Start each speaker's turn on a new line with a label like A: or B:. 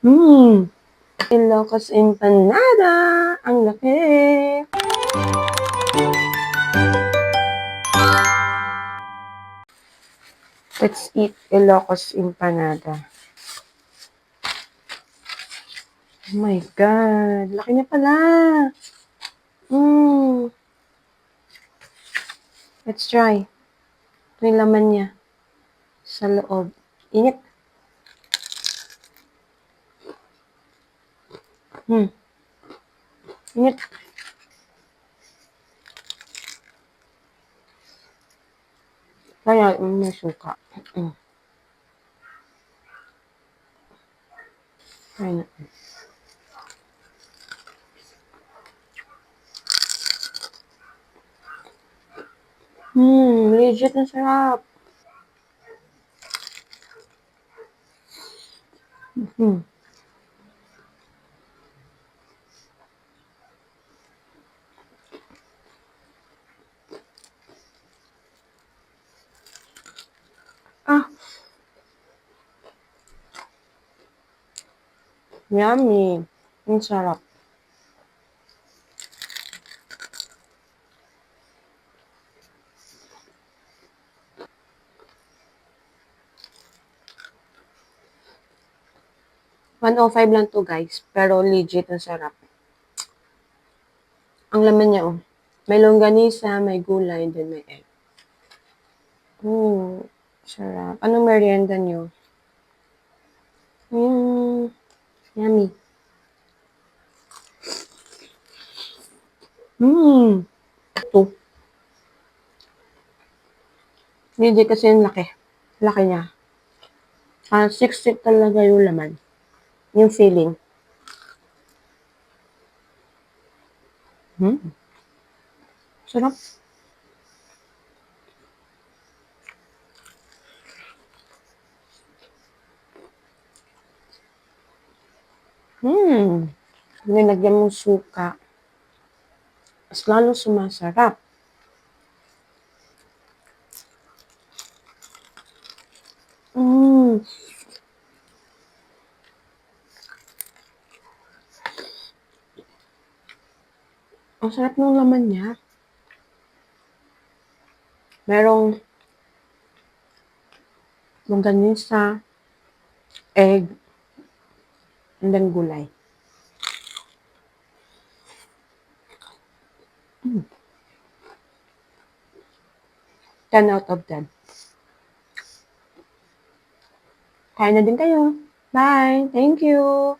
A: Hmm, Ilocos Empanada. Ang laki. Let's eat Ilocos Empanada. Oh my God. Laki niya pala. Mm. Let's try. Ito yung laman niya sa loob. Init. Init. Kaya may suka. Try natin. Legit ang sarap. Ah, yummy. Ang sarap. $105 lang to guys, pero legit ang sarap. Ang laman niya oh. May longganisa, may gulay, then may egg. Sarap. Anong merienda niyo? Yummy. Ito. Hindi kasi yung laki. Laki niya. 60 talaga yung laman. Yung filling. Sarap. Nilagyan mong suka. Mas lalo sumasarap. Ang sarap ng laman niya. Merong longganisa, egg, and then gulay. 10 out of 10. Kain na din kayo. Bye! Thank you!